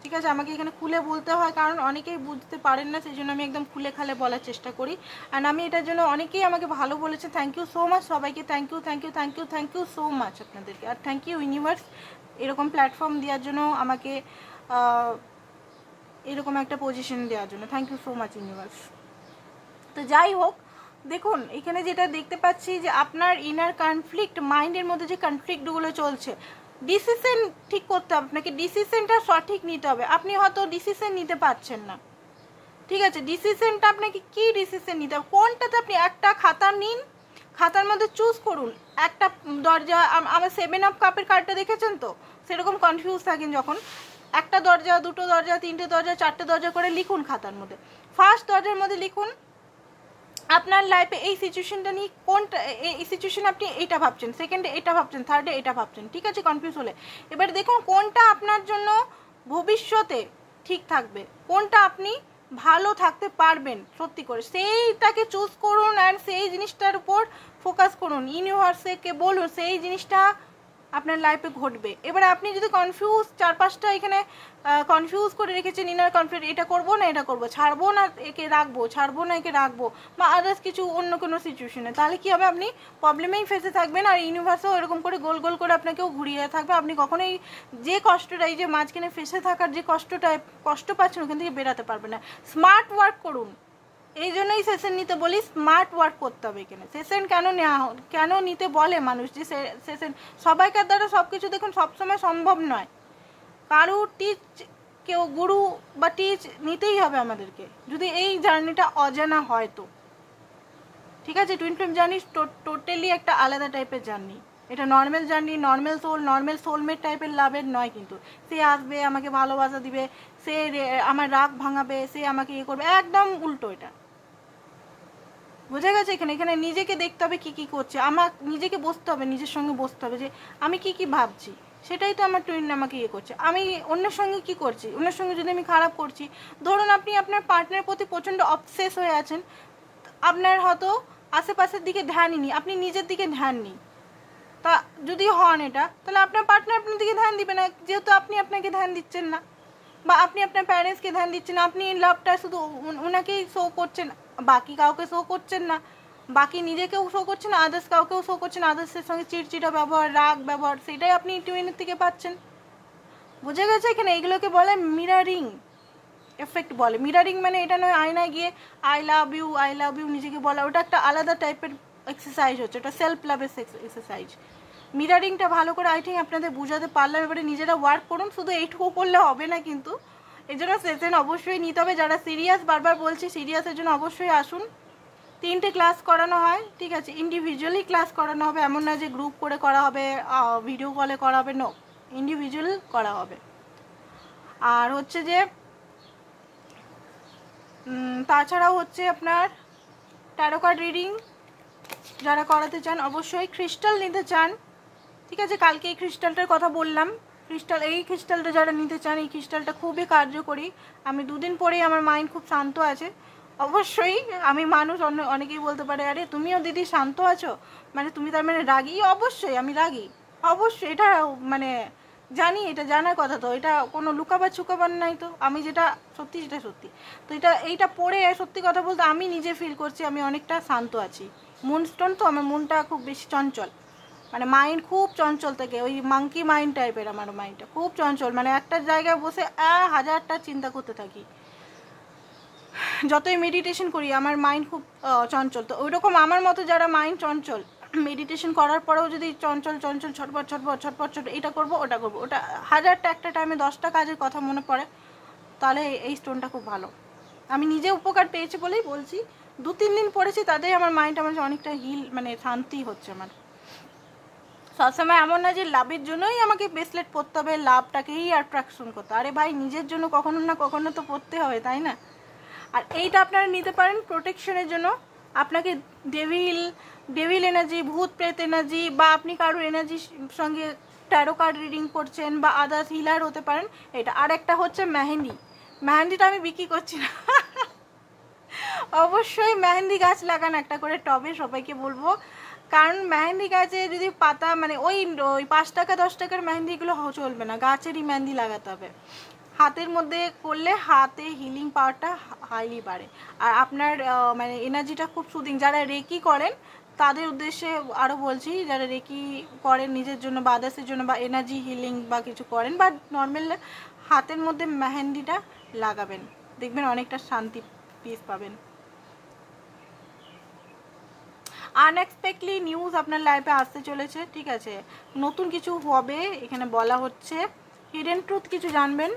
ঠিক আছে? আমাকে এখানে খুলে বলতে হয়, কারণ অনেকেই বুঝতে পারেন না, সেই জন্য আমি একদম খুলে খালে বলার চেষ্টা করি। অ্যান্ড আমি এটার জন্য অনেকেই আমাকে ভালো বলেছে, থ্যাংক ইউ সো মাচ সবাইকে, thank you thank you thank you thank you so much আপনাদেরকে। আর থ্যাংক ইউ ইউনিভার্স এরকম প্ল্যাটফর্ম দেওয়ার জন্য, আমাকে এরকম একটা পজিশন দেওয়ার জন্য, thank you so much universe. তো যাই হোক, দেখুন এখানে যেটা দেখতে পাচ্ছি যে আপনার ইনার কনফ্লিক্ট, মাইন্ডের মধ্যে যে কনফ্লিক্টগুলো চলছে, ডিসিশন ঠিক করতে হবে আপনাকে, ডিসিশনটা সঠিক নিতে হবে। আপনি হয়তো ডিসিশন নিতে পারছেন না, ঠিক আছে? ডিসিশনটা আপনাকে কি ডিসিশন নিতে হবে, কোনটাতে আপনি একটা খাতা নিন, খাতার মধ্যে চুজ করুন একটা দরজা। আমার 7 অফ কাপের কার্ডটা দেখেছেন তো, সেরকম কনফিউজ থাকেন যখন, একটা দরজা, দুটো দরজা, তিনটে দরজা, চারটে দরজা করে লিখুন খাতার মধ্যে। ফার্স্ট দরজার মধ্যে লিখুন আপনার লাইফে এই সিচুয়েশনটা নিয়ে কোনটা, এই সিচুয়েশনে আপনি এইটা ভাবছেন, সেকেন্ডে এটা ভাবছেন, থার্ডে এটা ভাবছেন, ঠিক আছে? কনফিউজ হলে এবার দেখুন কোনটা আপনার জন্য ভবিষ্যতে ঠিক থাকবে, কোনটা আপনি ভালো থাকতে পারবেন সত্যি করে, সেইটাকে চুজ করুন অ্যান্ড সেই জিনিসটার উপর ফোকাস করুন। ইউনিভার্সকে বলুন সেই জিনিসটা আপনার লাইফে ঘটবে। এবারে আপনি যদি কনফিউজ, 4-5টা এখানে কনফিউজ করে রেখেছেন, ইনার কনফ্লিক্ট, এটা করবো না এটা করবো, ছাড়বো না একে রাখবো, ছাড়বো না একে রাখবো, বা আদার্স কিছু অন্য কোনো সিচুয়েশনে, তাহলে কী হবে, আপনি প্রবলেমেই ফেসে থাকবেন। আর ইউনিভার্সও এরকম করে গোল গোল করে আপনাকেও ঘুরিয়ে থাকবে। আপনি কখনোই যে কষ্টটা, এই যে মাঝখানে ফেসে থাকার যে কষ্ট পাচ্ছেন, ওখান থেকে বেরাতে পারবেন না। স্মার্ট ওয়ার্ক করুন, এই জন্যই সেশন নিতে বলি, স্মার্ট ওয়ার্ক করতে হবে এখানে। সেশন কেন নিতে বলে মানুষ, যে সেশন সবাইকার দ্বারা সব কিছু দেখুন সবসময় সম্ভব নয়, কারো কেউ গুরু বা টিচ নিতেই হবে আমাদেরকে, যদি এই জার্নিটা অজানা হয় তো, ঠিক আছে? টুইন ফ্লেম জার্নি টোটালি একটা আলাদা টাইপের জার্নি, এটা নর্মাল জার্নি, নর্মাল সোলমেট টাইপের লাভের নয়। কিন্তু সে আসবে, আমাকে ভালোবাসা দিবে, সে আমার রাগ ভাঙাবে, সে আমাকে ইয়ে করবে, একদম উল্টো। এটা বোঝা গেছে? এখানে নিজেকে দেখতে হবে কি কি করছে, আমার নিজেকে বসতে হবে, নিজের সঙ্গে বসতে হবে যে আমি কি কি ভাবছি, সেটাই তো আমার টুইন আমাকে ইয়ে করছে। আমি অন্যের সঙ্গে কি করছি, অন্যের সঙ্গে যদি আমি খারাপ করছি, ধরুন আপনি আপনার পার্টনারের প্রতি প্রচণ্ড অবসেস হয়ে আছেন, আপনার হয়তো আশেপাশের দিকে ধ্যানই নেই, আপনি নিজের দিকে ধ্যান নেই, তা যদি হন এটা, তাহলে আপনার পার্টনার আপনার দিকে ধ্যান দিবে না, যেহেতু আপনি আপনাকে ধ্যান দিচ্ছেন না, বা আপনি আপনার প্যারেন্টসকে ধ্যান দিচ্ছেন না, আপনি লাভটা শুধু ওনাকেই শো করছেন, বাকি কাউকে শো করছেন না, বাকি নিজেকেও শো করছেন না, আদার্স কাউকেও শো করছেন, আদার্সের সঙ্গে চিড়চিড়া ব্যবহার, রাগ ব্যবহার, সেটাই আপনি টুইনের থেকে পাচ্ছেন। বুঝে গেছে? এখানে এইগুলোকে বলে মিরারিং এফেক্ট বলে। মিরারিং মানে এটা নয় আয়নায় গিয়ে আই লাভ ইউ নিজেকে বলা, ওটা একটা আলাদা টাইপের এক্সারসাইজ হচ্ছে, ওটা সেলফ লাভের এক্সারসাইজ। মিরারিংটা ভালো করে আই থিঙ্ক আপনাদের বোঝাতে পারলাম। এবারে নিজেরা ওয়ার্ক করুন, শুধু এইটুকু করলে হবে না কিন্তু, এর জন্য সেশন অবশ্যই নিতে হবে। যারা সিরিয়াস, বারবার বলছি সিরিয়াসের জন্য অবশ্যই আসুন। 3টে ক্লাস করানো হয়, ঠিক আছে? ইন্ডিভিজুয়ালি ক্লাস করানো হবে, এমন না যে গ্রুপ করে করা হবে, ভিডিও কলে করা হবে, নো, ইন্ডিভিজুয়াল করা হবে। আর হচ্ছে যে তাছাড়াও হচ্ছে আপনার ট্যারো কার্ড রিডিং যারা করাতে চান, অবশ্যই ক্রিস্টাল নিতে চান, ঠিক আছে? কালকে এই ক্রিস্টালটার কথা বললাম, এই ক্রিস্টালটা যারা নিতে চান, এই ক্রিস্টালটা খুবই কার্যকরী। আমি 2 দিন পরেই আমার মাইন্ড খুব শান্ত আছে। অবশ্যই আমি মানুষ, অনেকেই বলতে পারে আরে তুমিও দিদি শান্ত আছো, মানে তুমি তার মানে রাগী? অবশ্যই আমি রাগী, অবশ্যই, এটা মানে জানি, এটা জানার কথা তো, এটা কোনো লুকাবার ছুকাবার নাই তো, আমি যেটা সত্যি সেটা সত্যি। তো এইটা পড়ে সত্যি কথা বলতে আমি নিজে ফিল করছি আমি অনেকটা শান্ত আছি। মুনস্টোন তো, আমার মনটা খুব বেশি চঞ্চল, মানে মাইন্ড খুব চঞ্চল থাকে, ওই মাঙ্কি মাইন্ড টাইপের আমার মাইন্ডটা খুব চঞ্চল, মানে একটা জায়গায় বসে 1000টা চিন্তা করতে থাকি। যতই মেডিটেশন করি আমার মাইন্ড খুব চঞ্চল। তো ওইরকম আমার মতো যারা মাইন্ড চঞ্চল, মেডিটেশন করার পরেও যদি চঞ্চল ছটপট এটা করবো ওটা করবো, ওটা 1000টা একটা টাইমে 10টা কাজের কথা মনে পড়ে, তাহলে এই স্টোনটা খুব ভালো। আমি নিজে উপকার পেয়েছি বলেই বলছি, 2-3 দিন পড়েছি, তাতেই আমার মাইন্ড আমার অনেকটা হিল, মানে শান্তি হচ্ছে আমার। সবসময় এমন না যে লাভের জন্যই আমাকে ব্রেসলেট পরতে হবে, লাভটাকেই অ্যাট্রাকশন করতে, আরে ভাই নিজের জন্য কখনো না কখনো তো পরতে হবে, তাই না? আর এইটা আপনারা নিতে পারেন প্রোটেকশনের জন্য। আপনাকে ডেভিল এনার্জি, ভূত প্রেত এনার্জি, বা আপনি কারোর এনার্জির সঙ্গে ট্যারো কার্ড রিডিং করছেন, বা আদার্স হিলার হতে পারেন এটা। আর একটা হচ্ছে মেহেন্দিটা আমি বিক্রি করছি না অবশ্যই মেহেন্দি গাছ লাগান একটা করে টবে, সবাইকে বলবো। কারণ মেহেন্দি গাছে যদি পাতা মানে ওই 5 টাকা 10 টাকার মেহেন্দিগুলো চলবে না, গাছেরই মেহেন্দি লাগাতে হবে। হাতের মধ্যে করলে হাতে হিলিং পাওয়ারটা হাইলি বাড়ে, আর আপনার মানে এনার্জিটা খুব সুদিং। যারা রেকি করেন তাদের উদ্দেশ্যে আরও বলছি, যারা রেকি করেন নিজের জন্য বা আদার্সের জন্য বা এনার্জি হিলিং বা কিছু করেন বা নর্মাল, হাতের মধ্যে মেহেন্দিটা লাগাবেন, দেখবেন অনেকটা শান্তি পিস পাবেন। আনএক্সপেক্টলি নিউজ আপনার লাইফে আসতে চলেছে, ঠিক আছে, নতুন কিছু হবে এখানে বলা হচ্ছে, হিডেন ট্রুথ কিছু জানবেন,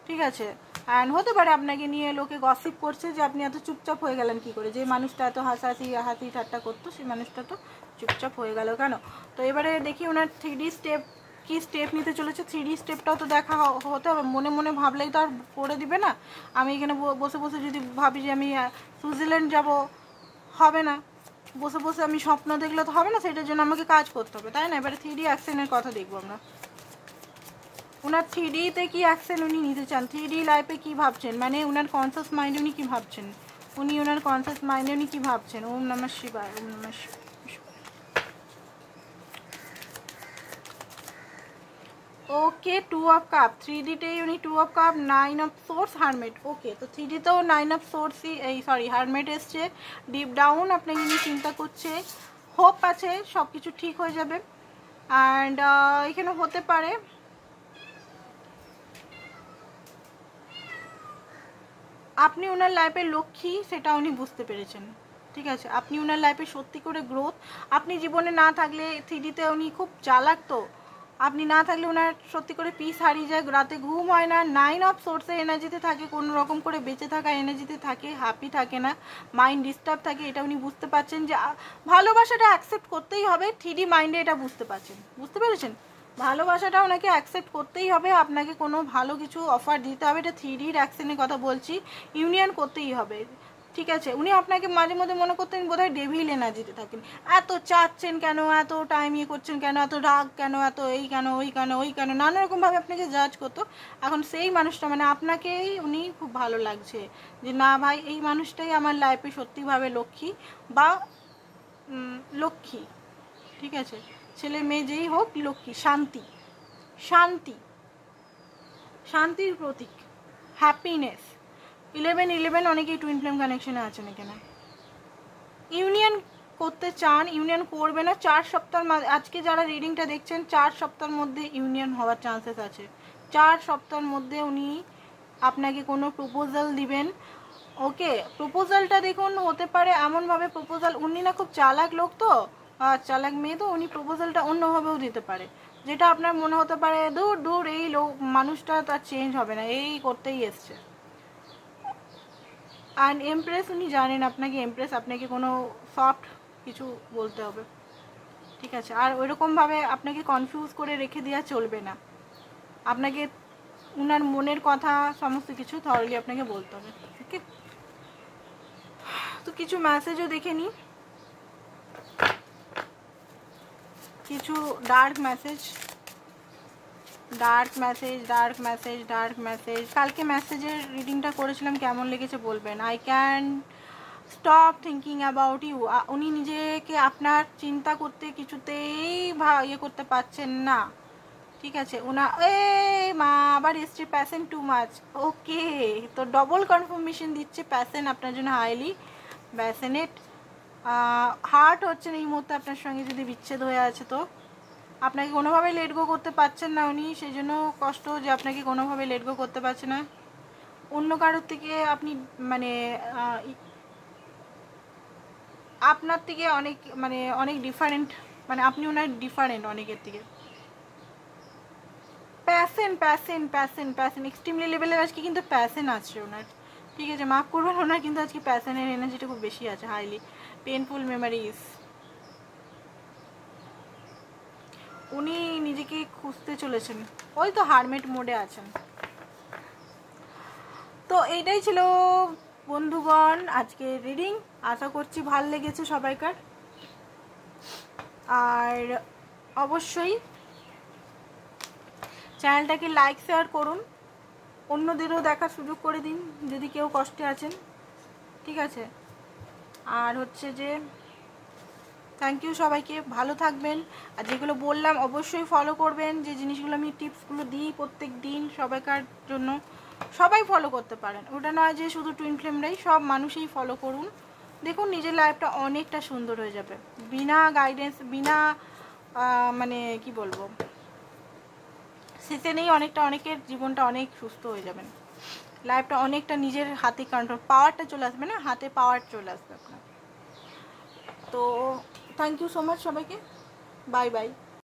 ঠিক আছে। অ্যান্ড হতে পারে আপনাকে নিয়ে লোকে গসিপ করছে যে আপনি এত চুপচাপ হয়ে গেলেন কি করে, যে মানুষটা এত হাসি ঠাট্টা করতো সেই মানুষটা তো চুপচাপ হয়ে গেল কেন। তো এবারে দেখি ওনার 3D স্টেপ কি স্টেপ নিতে চলেছে, 3D স্টেপটাও তো দেখা হতে হবে, মনে মনে ভাবলেই তো আর করে দিবে না। আমি এখানে বসে বসে যদি ভাবি যে আমি সুইজারল্যান্ড যাব, হবে না। বসে বসে আমি স্বপ্ন দেখলে তো হবে না, সেটার জন্য আমাকে কাজ করতে হবে, তাই না। এবারে 3D অ্যাকশনের কথা দেখবো আমরা, ওনার 3Dতে কি অ্যাকশন উনি নিতে চান, 3D লাইফে কি ভাবছেন, মানে ওনার কনসিয়াস মাইন্ডে উনি কি ভাবছেন, ওনার কনসিয়াস মাইন্ডে উনি কি ভাবছেন। ওম নমঃ শিবায়, ওম নমঃ শিবায়। ওকে 2 অফ কাপ, 3Dতেই উনি 2 অফ কাপ, 9 অফ সোর্স, হারমেট। ওকে, তো 3Dতেও 9 অফ সোর্সই হারমেট এসছে। ডিপ ডাউন আপনাকে নিয়ে চিন্তা করছে, হোপ আছে সব কিছু ঠিক হয়ে যাবে। অ্যান্ড এখানে হতে পারে আপনি ওনার লাইফের লক্ষ্মী, সেটা উনি বুঝতে পেরেছেন, ঠিক আছে। আপনি ওনার লাইফে সত্যি করে গ্রোথ, আপনি জীবনে না থাকলে 3Dতে উনি খুব চালাক, তো আপনি না থাকলে ওনার সত্যি করে পিস হারিয়ে যায়, রাতে ঘুম হয় না। 9 অফ সোর্সের এনার্জিতে থাকে, কোনো রকম করে বেঁচে থাকা এনার্জিতে থাকে, হ্যাপি থাকে না, মাইন্ড ডিস্টার্ব থাকে, এটা উনি বুঝতে পারছেন যে ভালোবাসাটা অ্যাকসেপ্ট করতেই হবে। 3D মাইন্ডে এটা বুঝতে পেরেছেন, ভালোবাসাটা ওনাকে অ্যাকসেপ্ট করতেই হবে, আপনাকে কোনো ভালো কিছু অফার দিতে হবে, এটা 3Dর অ্যাকশনের কথা বলছি, ইউনিয়ন করতেই হবে, ঠিক আছে। উনি আপনাকে মাঝে মধ্যে মনে করতেন বোধহয় ডেভিল এনার্জিতে থাকেন, এত চাচ্ছেন কেন, এত টাইম করছেন কেন, এত রাগ কেন, এত এই কেন ওই কেন, নানা রকমভাবে আপনাকে জাজ করতো। এখন সেই মানুষটা মানে আপনাকেই উনি খুব ভালো লাগছে, যে না ভাই এই মানুষটাই আমার লাইফে সত্যিভাবে লক্ষ্মী বা লক্ষ্মী, ঠিক আছে, ছেলে মেয়ে যেই হোক লক্ষ্মী, শান্তির প্রতীক, হ্যাপিনেস। 11 অনেকেই টুইন ফ্লেম কানেকশনে আছেন এখানে, ইউনিয়ন করতে চান, ইউনিয়ন করবে না 4 সপ্তাহ, আজকে যারা রিডিংটা দেখছেন 4 সপ্তাহের মধ্যে ইউনিয়ন হওয়ার চান্সেস আছে, 4 সপ্তাহের মধ্যে উনি আপনাকে কোনো প্রপোজাল দিবেন। ওকে, প্রপোজালটা দেখুন হতে পারে এমনভাবে প্রপোজাল, উনি না খুব চালাক লোক, তো চালাক মেয়ে, তো উনি প্রপোজালটা অন্যভাবেও দিতে পারে, যেটা আপনার মনে হতে পারে দূর এই লোক মানুষটা তার চেঞ্জ হবে না, এই করতেই এসছে। অ্যান্ড এমপ্রেস, উনি জানেন আপনাকে কোনো সফট কিছু বলতে হবে, ঠিক আছে। আর ওইরকমভাবে আপনাকে কনফিউজ করে রেখে দেওয়া চলবে না, আপনাকে উনার মনের কথা সমস্ত কিছু থরলি আপনাকে বলতে হবে, ওকে। তো কিছু মেসেজও দেখে নিই, কিছু ডার্ক মেসেজ। কালকে মেসেজের রিডিংটা করেছিলাম, কেমন লেগেছে বলবেন। I can stop thinking about you, উনি নিজেকে আপনার চিন্তা করতে কিছুতেই ইয়ে করতে পারছেন না, ঠিক আছে। মা আবার এসছে প্যাশন টু মাচ, ওকে, তো ডবল কনফার্মেশন দিচ্ছে প্যাশন আপনার জন্য হাইলি প্যাশনেট। হার্ট হচ্ছেন এই মুহূর্তে আপনার সঙ্গে, যদি বিচ্ছেদ হয়ে আছে তো আপনাকে কোনোভাবে লেট গো করতে পারছেন না উনি, সেই জন্য কষ্ট যে আপনাকে কোনোভাবে লেট গো করতে পারছে না। অন্য কারোর থেকে আপনি মানে আপনার থেকে অনেক ডিফারেন্ট, মানে আপনি ওনার ডিফারেন্ট অনেকের থেকে। প্যাশন এক্সট্রিমলি লেভেলের আজকে কিন্তু প্যাশন আছে ওনার, ঠিক আছে, মাফ করবেন, ওনার কিন্তু আজকে প্যাশনের এনার্জিটা খুব বেশি আছে, হাইলি পেনফুল মেমোরিজ। উনি নিজেকে খুঁজতে চলেছেন, ওই তো হারমেট মোডে আছেন। তো এইটাই ছিল বন্ধুগণ আজকে রিডিং, আশা করছি ভাল লেগেছে সবাইকার। আর অবশ্যই চ্যানেলটাকে লাইক শেয়ার করুন, অন্যদেরও দেখার সুযোগ করে দিন যদি কেউ কষ্টে আছেন, ঠিক আছে। আর হচ্ছে যে থ্যাংক ইউ সবাইকে, ভালো থাকবেন। আর যেগুলো বললাম অবশ্যই ফলো করবেন, যে জিনিসগুলো আমি টিপসগুলো দিই প্রত্যেক দিন সবাইকার জন্য, সবাই ফলো করতে পারেন। ওটা নয় যে শুধু টুইন ফ্লেমরাই, সব মানুষই ফলো করুন। দেখুন নিজের লাইফটা অনেকটা সুন্দর হয়ে যাবে, বিনা গাইডেন্স, বিনা মানে কি বলবো, সেশনেই অনেকের জীবনটা অনেক সুস্থ হয়ে যাবেন, লাইফটা অনেকটা নিজের হাতে কন্ট্রোল, পাওয়ারটা চলে আসবে না, হাতে পাওয়ার চলে আসবে আপনার। তো থ্যাংক ইউ সো মাচ সবাইকে, বাই বাই।